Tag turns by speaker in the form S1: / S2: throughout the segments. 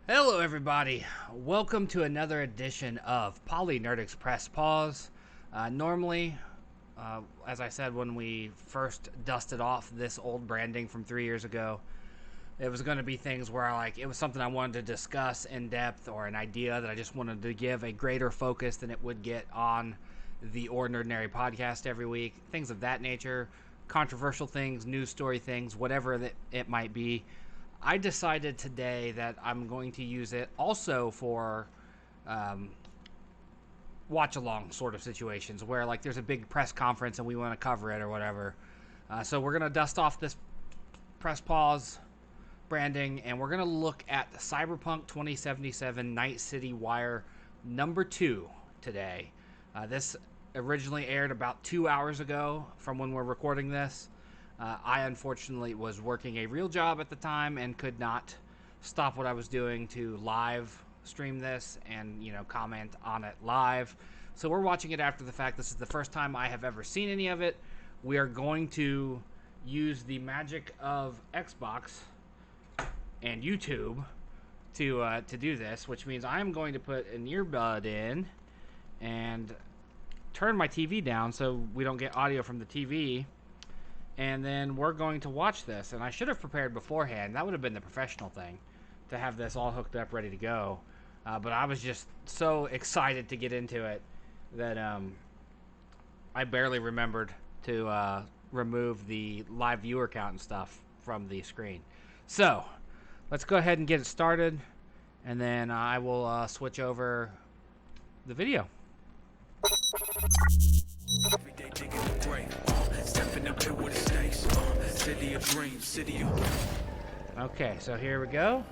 S1: Hello everybody, welcome to another edition of PolyNerdic's Press Pause. Normally, as I said when we first dusted off this old branding from 3 years ago, it was going to be things where it was something I wanted to discuss in depth or an idea that I just wanted to give a greater focus than it would get on the Ordinary podcast every week. Things of that nature, controversial things, news story things, whatever that it might be. I decided today that I'm going to use it also for watch-along sort of situations where there's a big press conference and we want to cover it or whatever. So we're going to dust off this press pause branding and we're going to look at Cyberpunk 2077 Night City Wire number 2 today. This originally aired about 2 hours ago from when we're recording this. I unfortunately was working a real job at the time and could not stop what I was doing to live stream this and, comment on it live. So we're watching it after the fact. This is the first time I have ever seen any of it. We are going to use the magic of Xbox and YouTube to do this, which means I'm going to put an earbud in and turn my TV down so we don't get audio from the TV. And then we're going to watch this. And I should have prepared beforehand. That would have been the professional thing, to have this all hooked up, ready to go. But I was just so excited to get into it that I barely remembered to remove the live viewer count and stuff from the screen. So, let's go ahead and get it started. And then I will switch over the video.
S2: Every day digging the grave, stepping up here with the stakes, city of dreams, city of...
S1: Okay, so here we go.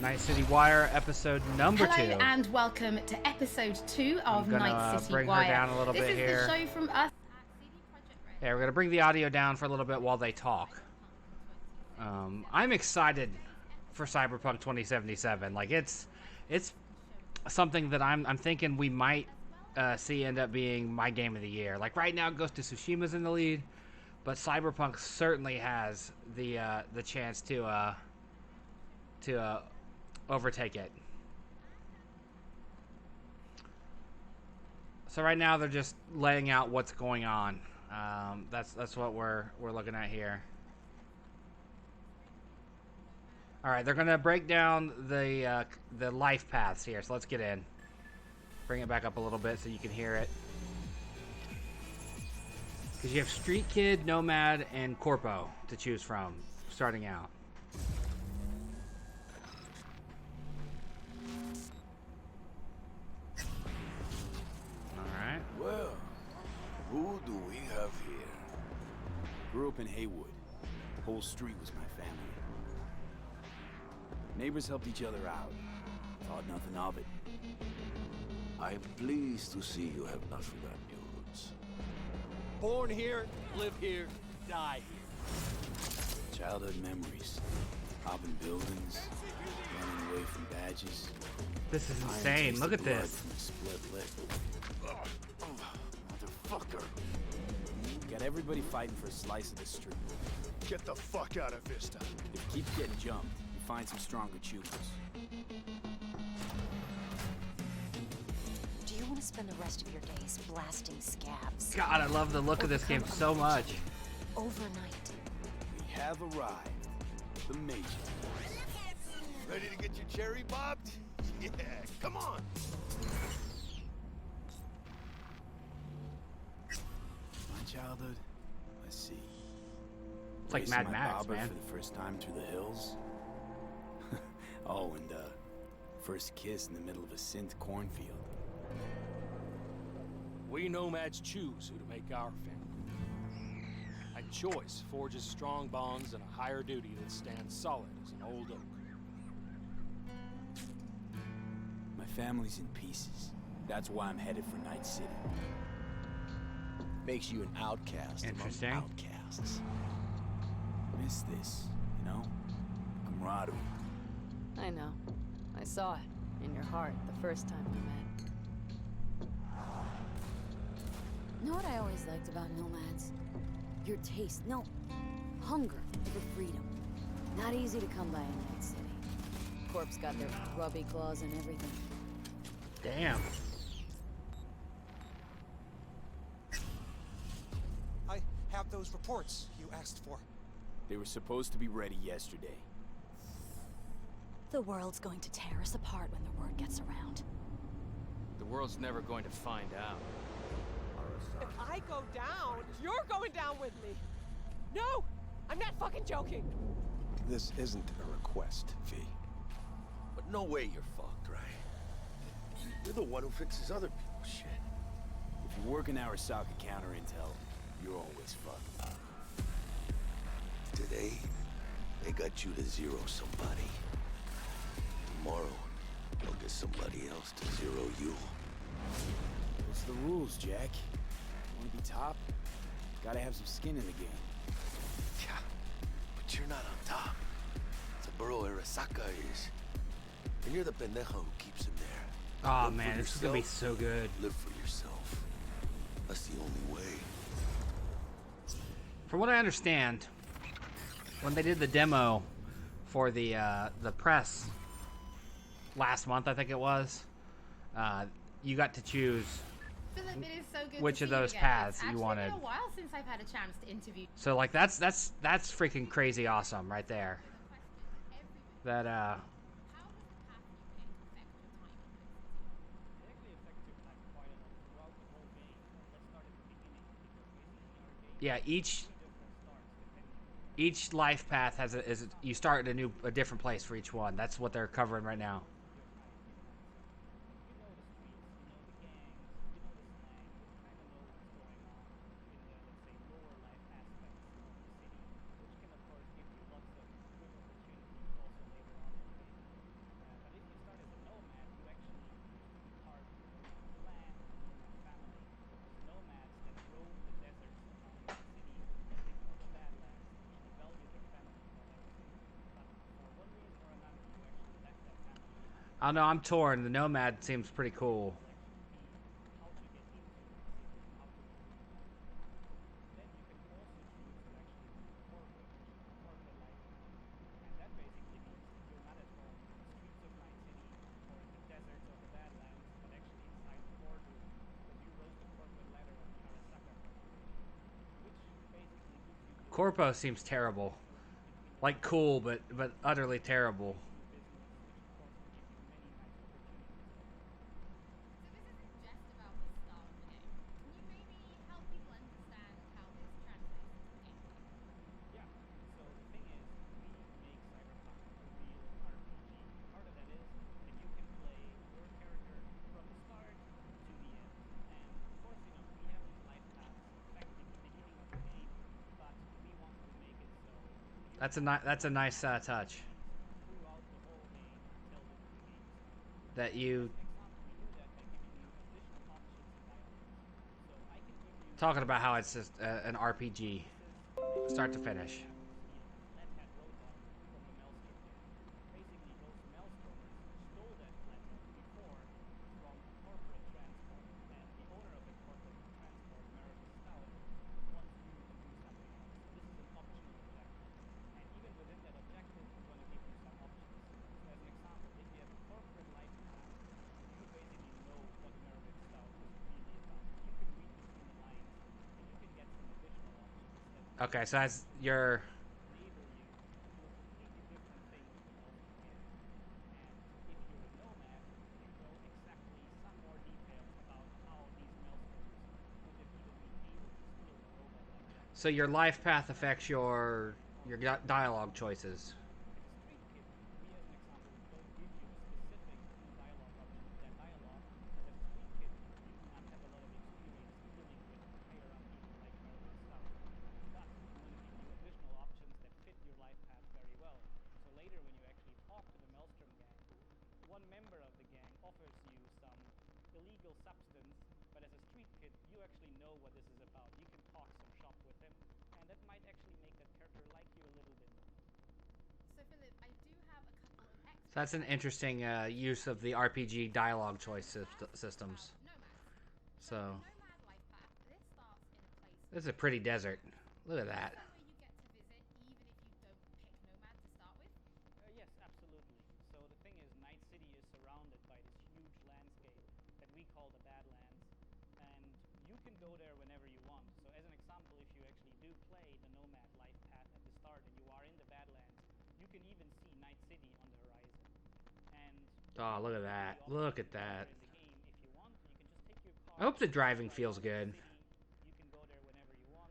S1: Night City Wire, episode number 2.
S3: Hello and welcome to episode 2 of Night City
S1: bring
S3: Wire.
S1: her down a little bit here.
S3: This is the show from us at CD Projekt Red.
S1: Yeah, we're gonna bring the audio down for a little bit while they talk. I'm excited for Cyberpunk 2077. It's something that I'm thinking we might see end up being my game of the year. Right now, Ghost of Tsushima's in the lead, but Cyberpunk certainly has the chance to overtake it. So right now they're just laying out what's going on. That's what we're looking at here. All right, they're gonna break down the Lifepaths here. So let's get in. Bring it back up a little bit so you can hear it. Because you have Street Kid, Nomad, and Corpo to choose from, starting out. Alright.
S4: Well, who do we have here?
S5: Grew up in Haywood. The whole street was my family. Neighbors helped each other out. Thought nothing of it.
S4: I'm pleased to see you have not forgotten your roots.
S6: Born here, live here, die here.
S5: Childhood memories. Robbing buildings, running away from badges.
S1: This is
S5: Iron
S1: insane.
S5: taste
S1: Look
S5: of
S1: at
S5: blood
S1: this.
S5: from a split lip.
S4: Motherfucker!
S5: Got everybody fighting for a slice of the street.
S6: Get the fuck out of Vista.
S5: If you keep getting jumped, you find some stronger choosers.
S7: Do you want to spend the rest of your days blasting scabs?
S1: God, I love the look of this game so much.
S7: Overnight.
S5: We have arrived. The Major.
S6: Ready to get your cherry bobbed? Yeah, come on.
S5: My childhood? Let's see.
S1: It's like
S5: Racing
S1: Mad
S5: my
S1: Max,
S5: bobber
S1: man.
S5: for the first time through the hills. Oh, and first kiss in the middle of a synth cornfield.
S8: We nomads choose who to make our family. And choice forges strong bonds and a higher duty that stands solid as an old oak.
S5: My family's in pieces. That's why I'm headed for Night City.
S4: Makes you an outcast
S1: Interesting.
S4: among outcasts.
S5: Miss this, you know? Camaraderie.
S9: I know. I saw it in your heart the first time we met.
S10: Know what I always liked about nomads? Your taste, no, hunger for freedom. Not easy to come by in Night City.
S9: Corp's got their grubby claws and everything.
S1: Damn.
S11: I have those reports you asked for.
S5: They were supposed to be ready yesterday.
S7: The world's going to tear us apart when the word gets around.
S8: The world's never going to find out.
S12: If I go down, you're going down with me. No! I'm not fucking joking.
S6: This isn't a request, V. But no way you're fucked, right? You're the one who fixes other people's shit.
S5: If you work in Arasaka counter intel, you're always fucked.
S6: Today, they got you to zero somebody. Tomorrow, they'll get somebody else to zero you.
S5: What's the rules, Jack? Want to be top? Gotta have some skin in the game.
S6: Yeah, but you're not on top. Saburo Arasaka is. And you're the pendejo who keeps him there.
S1: Oh
S6: Live
S1: man,
S6: for
S1: this is gonna be
S6: yourself,
S1: so good.
S6: Live for yourself. That's the only way.
S1: From what I understand, when they did the demo for the press last month, I think it was, you got to choose
S3: Philip, it is so good
S1: which
S3: to
S1: of
S3: see you
S1: those
S3: again.
S1: paths
S3: It's
S1: you wanted.
S3: It's been a while since I've had a chance to interview.
S1: So like that's freaking crazy awesome right there. That yeah, each life path has you start at a different place for each one. That's what they're covering right now. I don't know, I'm torn. The Nomad seems pretty cool. Corpo seems terrible. Like cool, but utterly terrible. That's a nice touch. That you talking about how it's just an RPG, start to finish. Okay, so that's your... So your life path affects your dialogue choices. So that's an interesting use of the RPG dialogue choice systems. So this is a pretty desert. Look at that.
S3: Yes, absolutely. So the
S13: City is surrounded by this huge landscape that we call the Badlands, and you can go there whenever you want. So as an example, if you actually do play the Nomad life path at the start and you are in the Badlands, you can even see Night City on the horizon. And
S1: oh, look at that. Look at that.
S13: in the game, if you want, you can just take your car.
S1: I hope the driving feels good.
S13: You can go there whenever you want.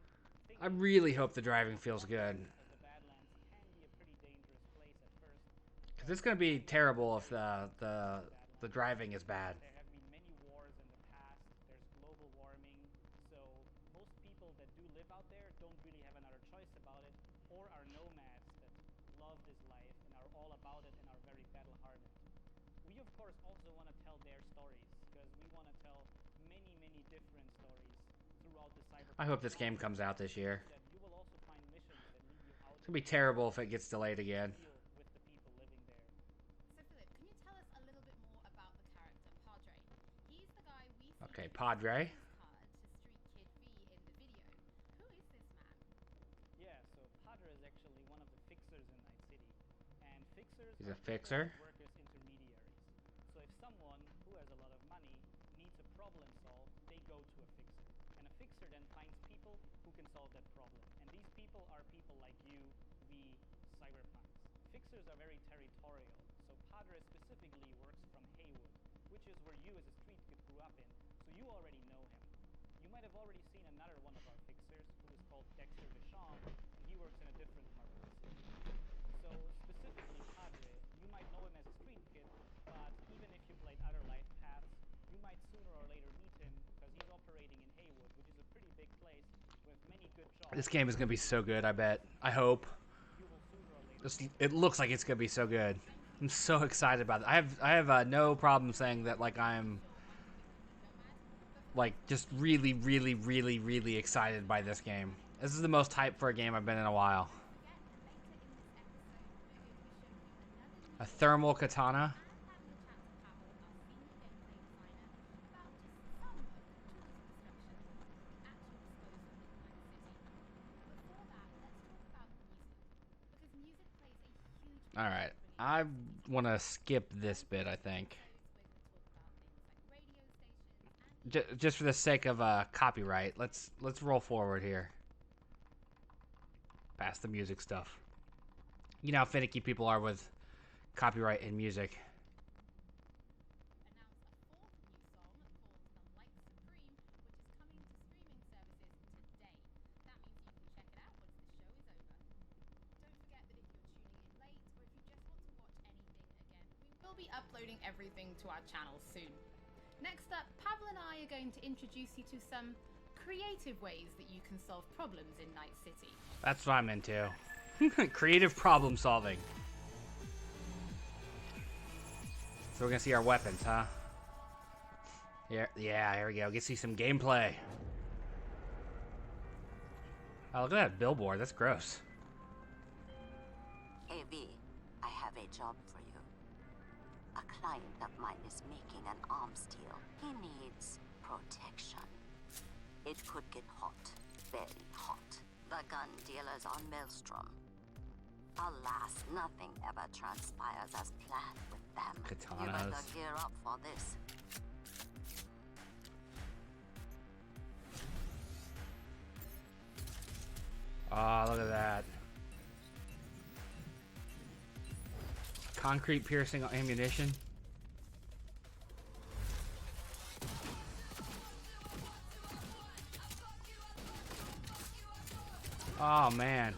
S1: I really hope the driving feels good.
S13: The Badlands can be a pretty dangerous place at first.
S1: Because it's going to be terrible if the driving is bad.
S13: There have been many wars in the past. There's global warming. So most people that do live out there don't really have another choice about it, or are nomads that love this life and are all about it and are very battle-hardened. We, of course, also want to tell their stories, because we want to tell many, many different stories throughout the Cyberpunk.
S1: I hope this game comes out this year.
S13: You will also find missions that lead you out.
S1: It's going to be terrible if it gets delayed again.
S13: With the people living there.
S3: So, Philip, can you tell us a little bit more about the character Padre? He's the guy we see
S1: Okay, Padre.
S3: card to Street Kid V in the video. Who is this man?
S13: Yeah, so Padre is actually one of the fixers in Night City. And fixers
S1: He's a
S13: are
S1: fixer?
S13: work as intermediaries. So if someone who has a lot of money needs a problem solved, they go to a fixer. And a fixer then finds people who can solve that problem. And these people are people like you, we, cyberpunks. Fixers are very territorial. So Padre specifically works from Haywood, which is where you as a street kid grew up in. So you already know him. You might have already seen another one of our fixers, who is called Dexter Vachon, and he works in a different part of the city. So specifically Padre, you might know him as a street kid, but even if you played other life paths, you might sooner or later meet him, because he's operating in Haywood, which is a pretty big place with many good jobs.
S1: This game is going to be so good, I bet. I hope. It looks like it's going to be so good. I'm so excited about it. I have no problem saying that, like, I'm like just really, really, really, really excited by this game. This is the most hyped for a game I've been in a while. A thermal katana. Alright, I want to skip this bit, I think. Just for the sake of copyright, let's roll forward here. Past the music stuff. You know how finicky people are with copyright and music.
S3: We'll be uploading everything to our channel soon. Next up, Pavel and I are going to introduce you to some creative ways that you can solve problems in Night City.
S1: That's what I'm into. Creative problem solving. So we're gonna see our weapons, huh? Yeah, here we go. Get to see some gameplay. Oh, look at that billboard. That's gross.
S14: Hey V, I have a job for you. A client of mine is making an arms deal. He needs protection. It could get hot, very hot. The gun dealers on Maelstrom. Alas, nothing ever transpires as planned with them.
S1: Katanas.
S14: You better gear up for this.
S1: Oh, look at that. Concrete piercing ammunition. Oh, man.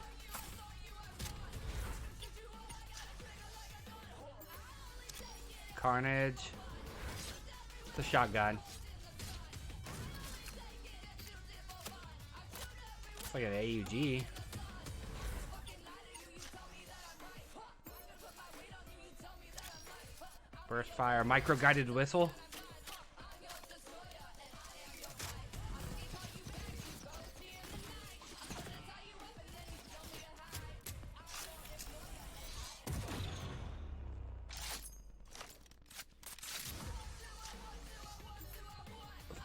S1: Carnage. It's a shotgun. It's like an AUG. Burst fire. Micro-guided whistle.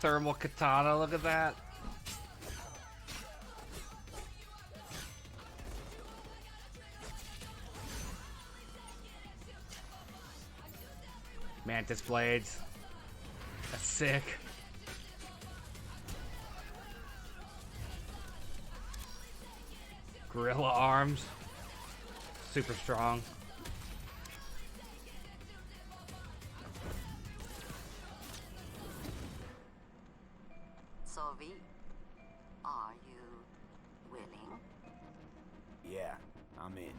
S1: Thermal katana, look at that. Mantis blades. That's sick. Gorilla arms. Super strong.
S14: So, V, are you willing?
S5: Yeah, I'm in.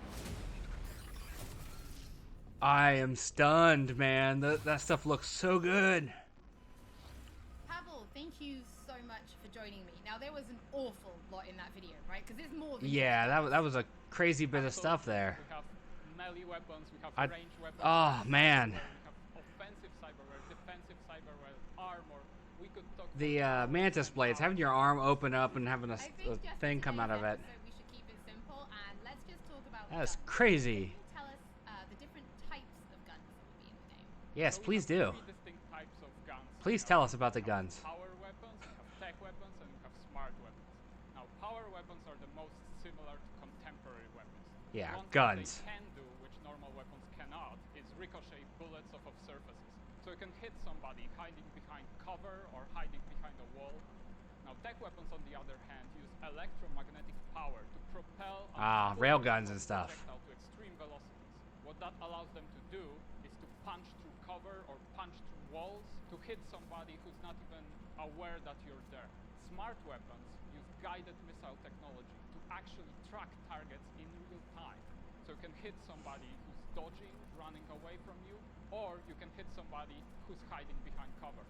S1: I am stunned, man. That stuff looks so good.
S3: Pavel, thank you so much for joining me. Now, there was an awful lot in that video, right? Because there's more than
S1: Yeah, that was a crazy bit of stuff there.
S13: We have melee weapons, we have range weapons.
S1: Oh, man.
S13: We have offensive cyberware, defensive cyberware, armor. We could talk
S1: The Mantis blades, having your arm open up and having a thing come out of it.
S3: So we should keep it simple, and let's just talk about
S1: That is
S3: guns.
S1: crazy.
S3: Can you tell us the different types of guns that will be in the game?
S1: Yes, please do.
S13: three distinct types of guns.
S1: Please tell us about the guns.
S13: Power weapons, we have tech weapons, and we have smart weapons. Now, power weapons are the most similar to contemporary weapons.
S1: Yeah,
S13: One
S1: guns.
S13: thing they can do, which normal weapons cannot, is ricochet bullets off of surfaces. So you can hit somebody hiding behind cover or hiding behind a wall. Now, tech weapons, on the other hand, use electromagnetic power to propel
S1: railguns and stuff.
S13: projectile to extreme velocities. What that allows them to do is to punch through cover or punch through walls to hit somebody who's not even aware that you're there. Smart weapons use guided missile technology to actually track targets in real time. So you can hit somebody who's dodging, running away from you, or you can hit somebody who's hiding behind cover.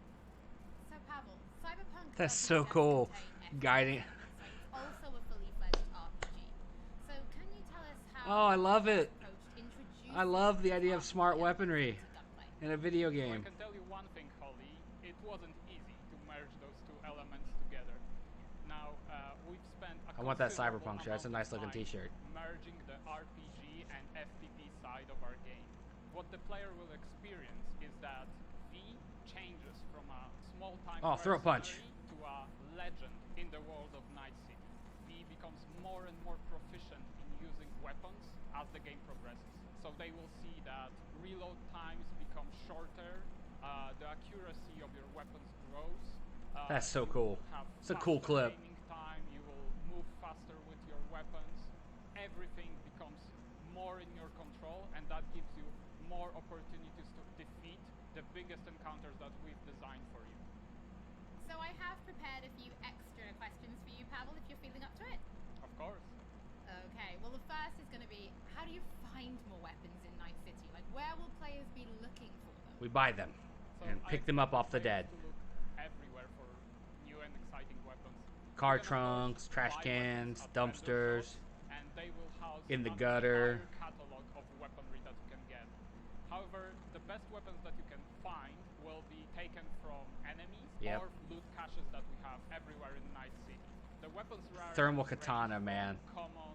S3: So, Pavel, Cyberpunk
S1: That's
S3: doesn't
S1: so
S3: just
S1: cool.
S3: contain
S1: Guiding.
S3: FPS, so it's also a fully fledged RPG. So, can you tell us how
S1: Oh, I love it.
S3: approached introducing
S1: I love the idea of smart weaponry
S3: gunplay?
S1: in a video
S13: So I
S1: game.
S13: can tell you one thing, Holly. It wasn't easy to merge those two elements together. Now, we've spent a
S1: I want that
S13: considerable
S1: Cyberpunk shirt. That's a
S13: amount
S1: nice
S13: of
S1: looking
S13: time
S1: t-shirt.
S13: merging the RPG and FPV side of our game. What the player will experience is that V changes from a small-time
S1: Oh, throat punch.
S13: mercenary to a legend in the world of Night City. V becomes more and more proficient in using weapons as the game progresses. So they will see that reload times become shorter, the accuracy of your weapons grows.
S1: That's so
S13: you
S1: cool.
S13: will have
S1: It's a cool
S13: faster
S1: clip.
S13: aiming time, you will move faster with your weapons. Everything becomes more in your control, and that gives you more opportunities to defeat the biggest encounters that we've designed for you.
S3: So, I have prepared a few extra questions for you, Pavel, if you're feeling up to it.
S13: Of course.
S3: Okay, well, the first is going to be, how do you find more weapons in Night City? Like, where will players be looking for them?
S1: We buy them
S13: So
S1: and
S13: I
S1: pick them up off the dead.
S13: to look everywhere for new and exciting weapons.
S1: Car
S13: You can, of course,
S1: trunks, trash
S13: buy
S1: cans,
S13: weapons at
S1: dumpsters,
S13: vendor shops, and they will house
S1: in the
S13: an
S1: gutter.
S13: entire catalog of weaponry that you can get. However, the best weapons that you can find will be taken from enemies
S1: Yep.
S13: or loot caches that we have everywhere in Night City. The weapons rarity
S1: Thermal
S13: range
S1: katana,
S13: from
S1: man.
S13: common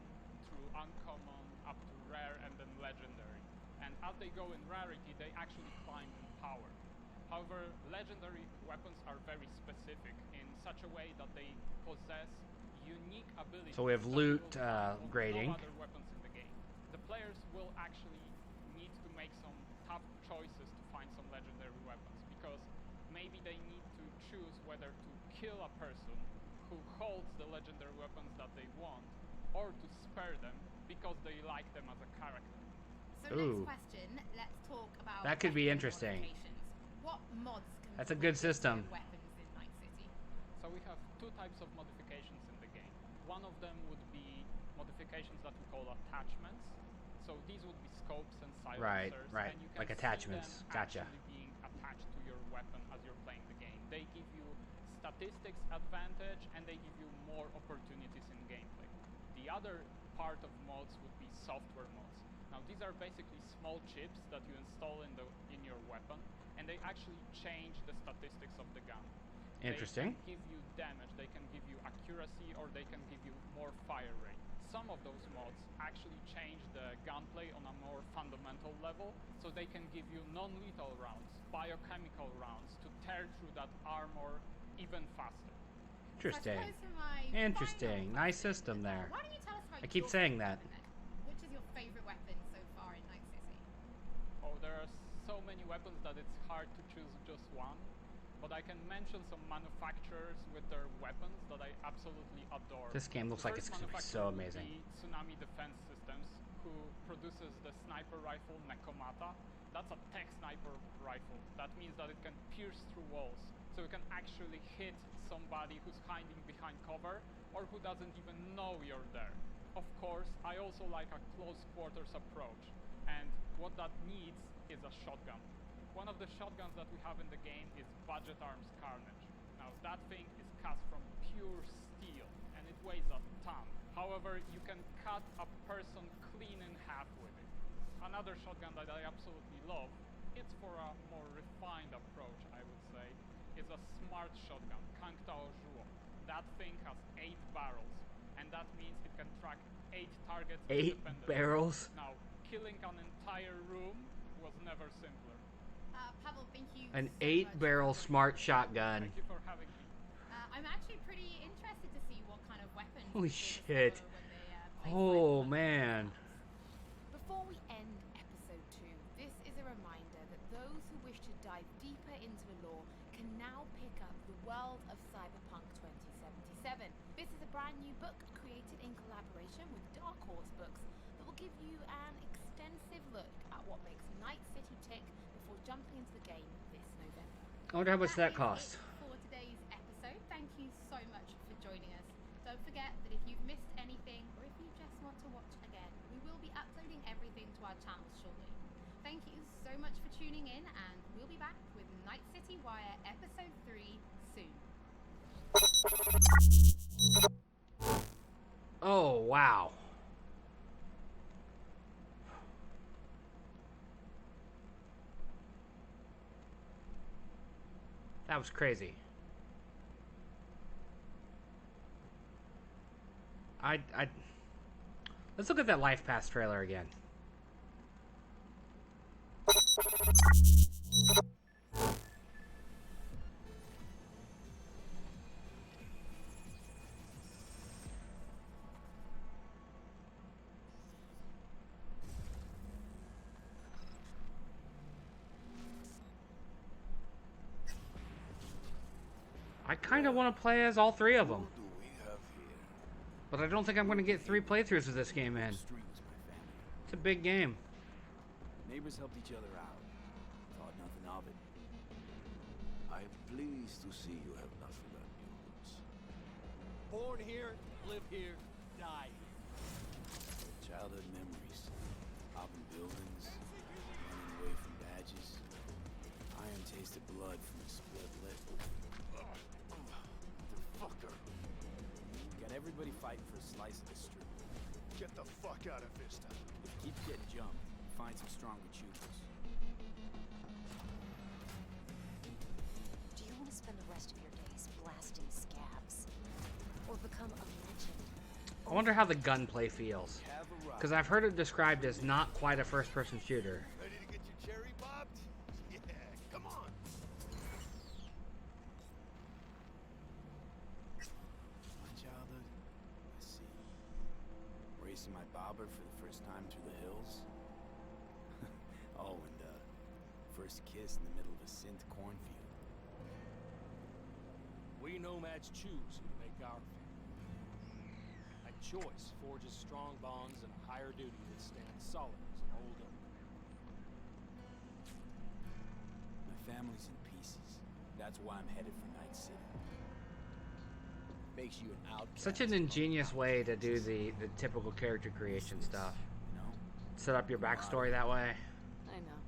S13: through uncommon up to rare and then legendary. And as they go in rarity, they actually climb in power. However, legendary weapons are very specific in such a way that they possess unique abilities.
S1: So we have
S13: that
S1: loot,
S13: you will find on
S1: grading.
S13: No other weapons in the game. The players will actually need to make some tough choices to find some legendary weapons, because maybe they need to choose whether to kill a person who holds the legendary weapons that they want, or to spare them because they like them as a character.
S3: So,
S1: Ooh.
S3: next question, let's talk about
S1: That could be
S3: weapon
S1: interesting.
S3: modifications. What mods can
S1: That's a
S3: people
S1: good
S3: put to
S1: system.
S3: their weapons in Night City?
S13: So we have two types of modifications in the game. One of them would be modifications that we call attachments. So these would be scopes and silencers.
S1: Right.
S13: And you can
S1: Like
S13: see
S1: attachments.
S13: them
S1: Gotcha.
S13: actually being attached to your weapon as you're playing the game. They give you statistics advantage, and they give you more opportunities in gameplay. The other part of mods would be software mods. Now these are basically small chips that you install in your weapon, and they actually change the statistics of the gun.
S1: Interesting.
S13: They can give you damage, they can give you accuracy, or they can give you more fire rate. Some of those mods actually change the gunplay on a more fundamental level, so they can give you non-lethal rounds, biochemical rounds, to tear through that armor even faster.
S1: Interesting.
S3: So I suppose for my
S1: Interesting.
S3: final
S1: Nice
S3: question,
S1: system there.
S3: Why don't you tell us about
S1: I keep
S3: your
S1: saying
S3: favorite
S1: that.
S3: weapon then? Which is your favorite weapon so far in Night City?
S13: Oh, there are so many weapons that it's hard to choose just one, but I can mention some manufacturers with their weapons that I absolutely adore.
S1: This game looks like it's going to be so amazing.
S13: The Tsunami Defense Systems, who produces the sniper rifle Nekomata. That's a tech sniper rifle. That means that it can pierce through walls, so it can actually hit somebody who's hiding behind cover or who doesn't even know you're there. Of course, I also like a close quarters approach, and what that needs is a shotgun. One of the shotguns that we have in the game is Budget Arms Carnage. Now that thing is cast from pure steel, and it weighs a ton. However, you can cut a person clean in half with it. Another shotgun that I absolutely love, it's for a more refined approach, I would say, is a smart shotgun, Kangtao Zhuo. That thing has 8 barrels, and that means it can track 8 targets
S1: 8
S13: independently.
S1: barrels?
S13: Now, killing an entire room was never simpler.
S3: Pavel, thank you.
S1: An
S3: so
S1: 8-barrel smart shotgun.
S13: Thank you for having me.
S3: I'm actually pretty interested to see what kind of weapons.
S1: Holy
S3: people
S1: shit.
S3: discover when they, play
S1: Oh,
S3: Cyberpunk.
S1: man.
S3: Before we end episode 2, this is a reminder that those who wish to dive deeper into the lore can now pick up The World of Cyberpunk 2077. This is a brand new book created in collaboration with Dark Horse Books that will give you an extensive look at what makes Night City tick before jumping into the game this November.
S1: I wonder how much that cost.
S3: For today's episode, thank you so much for joining us. Don't forget that if you've missed anything or if you just want to watch again, we will be uploading everything to our channel shortly. Thank you so much for tuning in, and we'll be back with Night City Wire Episode 3 soon.
S1: Oh, wow. That was crazy. Let's look at that Lifepaths trailer again. I kind of want to play as all 3 of them. But I don't think I'm going to get 3 playthroughs of this game in. It's a big game.
S5: Neighbors helped each other out. Thought nothing of it.
S4: I'm pleased to see you have not forgotten your roots.
S11: Born here, live here, die here.
S5: Childhood memories. Hopping buildings, running away from badges. Iron tasted blood from a split lip.
S6: Motherfucker.
S5: Got everybody fighting for a slice of the street.
S6: Get the fuck out of Vista.
S5: If you keep getting jumped, find some stronger choosers.
S7: Do you want to spend the rest of your days blasting scabs? Or become a legend?
S1: I wonder how the gunplay feels. Because I've heard it described as not quite a first-person shooter.
S6: Ready to get your cherry popped? Yeah, come on.
S5: My childhood, I see. Racing my bobber for the first time through the hills. Oh, and first kiss in the middle of a synth cornfield.
S8: We nomads choose who to make our family. A choice forges strong bonds and a higher duty that stands solid as an old oak.
S5: My family's in pieces. That's why I'm headed for Night City. Makes you an outcast.
S1: Such an ingenious way to do the typical character creation stuff. Set up your backstory that way.
S9: I know.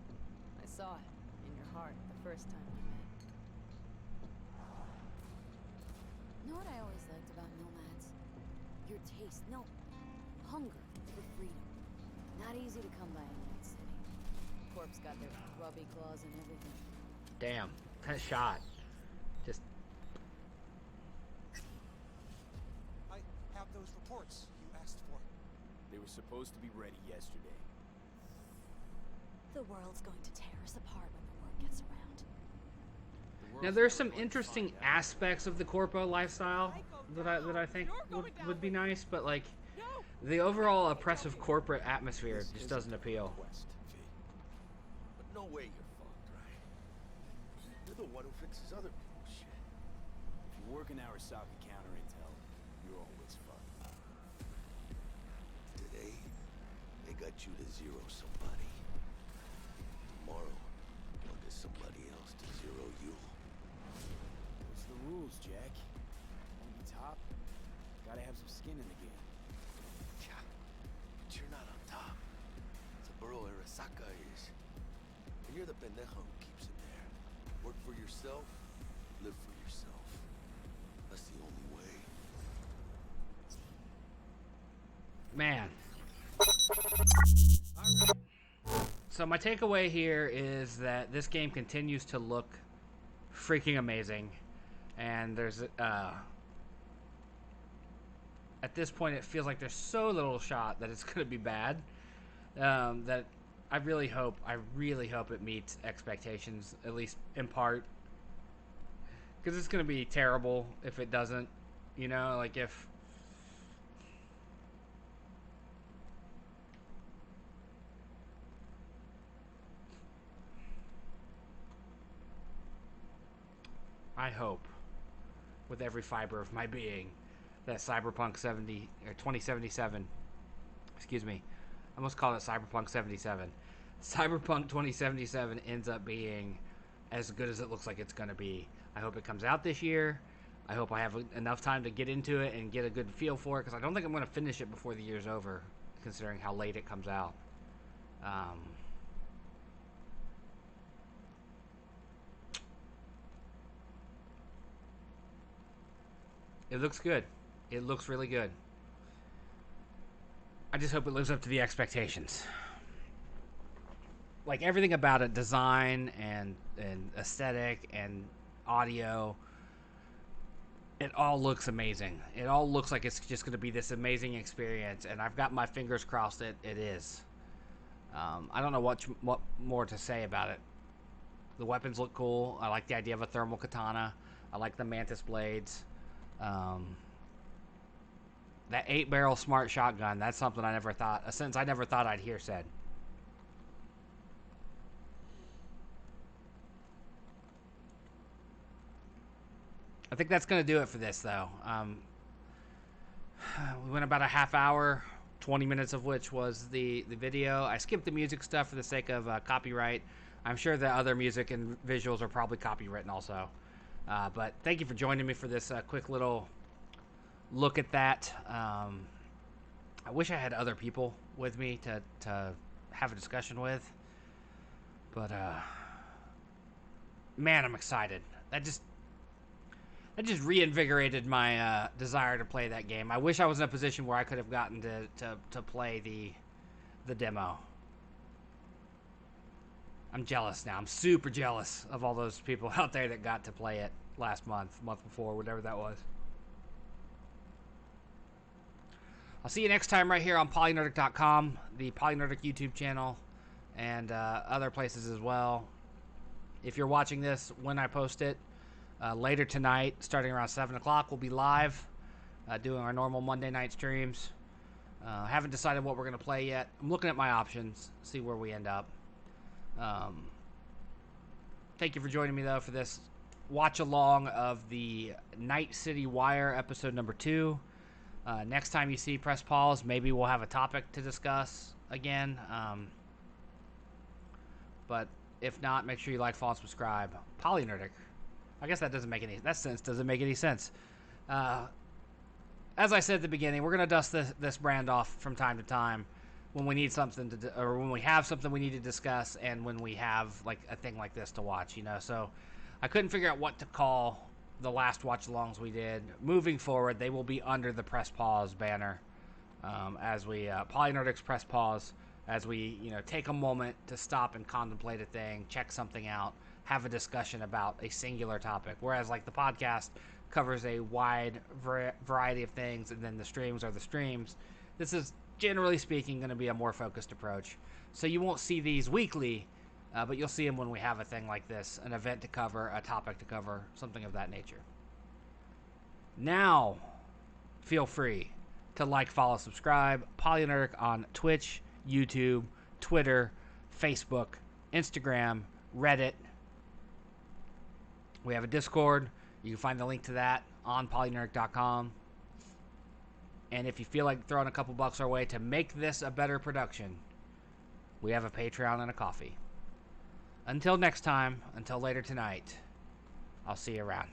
S9: I saw it in your heart the first time we met.
S10: You know what I always liked about nomads? Your taste, no, hunger for freedom. Not easy to come by in Night City.
S9: Corp's got their grubby claws and everything.
S1: Damn, that shot. Just
S11: I have those reports you asked for.
S5: They were supposed to be ready yesterday.
S7: The world's going to tear us apart when the word gets around.
S1: now there's some interesting aspects of the corpo lifestyle that I think would be nice, but like the overall oppressive corporate atmosphere just doesn't appeal.
S6: But no way you're fucked, You're the one who fixes other people's shit.
S5: If you work in Arasaka counter intel, you're always fucked.
S6: Today, they got you to zero somebody. Tomorrow, they'll get somebody else to zero you.
S5: What's the rules, Jack? Wanna be top? Gotta have some skin in the game.
S6: Yeah, but you're not on top. Saburo Arasaka is. And you're the pendejo who keeps him there. Work for yourself, live for yourself. That's the only way.
S1: Man. So my takeaway here is that this game continues to look freaking amazing, and there's at this point it feels like there's so little shot that it's gonna be bad, that I really hope it meets expectations, at least in part, because it's gonna be terrible if it doesn't, you know, like if I hope with every fiber of my being that Cyberpunk 2077, excuse me, I almost called it Cyberpunk 77. Cyberpunk 2077 ends up being as good as it looks like it's going to be. I hope it comes out this year. I hope I have enough time to get into it and get a good feel for it, because I don't think I'm going to finish it before the year's over, considering how late it comes out. It looks good. It looks really good. I just hope it lives up to the expectations. Like everything about it, design and aesthetic and audio, it all looks amazing. It all looks like it's just going to be this amazing experience, and I've got my fingers crossed it is. I don't know what more to say about it. The weapons look cool. I like the idea of a thermal katana. I like the mantis blades. That 8-barrel smart shotgun, that's something I never thought, a sentence I never thought I'd hear said. I think that's going to do it for this, though. We went about a half hour, 20 minutes of which was the video. I skipped the music stuff for the sake of copyright. I'm sure the other music and visuals are probably copywritten also. But thank you for joining me for this quick little look at that. I wish I had other people with me to have a discussion with. But, man, I'm excited. That just reinvigorated my desire to play that game. I wish I was in a position where I could have gotten to play the demo. I'm jealous now. I'm super jealous of all those people out there that got to play it last month before, whatever that was. I'll see you next time right here on PolyNerdic.com, the PolyNerdic YouTube channel, and other places as well. If you're watching this when I post it, later tonight, starting around 7 o'clock, we'll be live doing our normal Monday night streams. Haven't decided what we're going to play yet. I'm looking at my options, see where we end up. Thank you for joining me, though, for this watch along of the Night City Wire episode number 2. Next time you see Press Pause, maybe we'll have a topic to discuss again. But if not, make sure you like, follow, and subscribe. PolyNerdic. I guess that doesn't make any sense. As I said at the beginning, we're gonna dust this brand off from time to time when we need something or when we have something we need to discuss, and when we have like a thing like this to watch, you know. So I couldn't figure out what to call the last watch-alongs we did. Moving forward, they will be under the Press Pause banner, as we PolyNerdic's Press Pause, as we take a moment to stop and contemplate a thing, check something out, have a discussion about a singular topic. Whereas like the podcast covers a wide variety of things, and then the streams are the streams. This is, generally speaking, going to be a more focused approach. So you won't see these weekly, but you'll see them when we have a thing like this, an event to cover, a topic to cover, something of that nature. Now, feel free to like, follow, subscribe. PolyNerdic on Twitch, YouTube, Twitter, Facebook, Instagram, Reddit, We have a Discord. You can find the link to that on PolyNerdic.com. And if you feel like throwing a couple bucks our way to make this a better production, we have a Patreon and a coffee. Until next time, until later tonight, I'll see you around.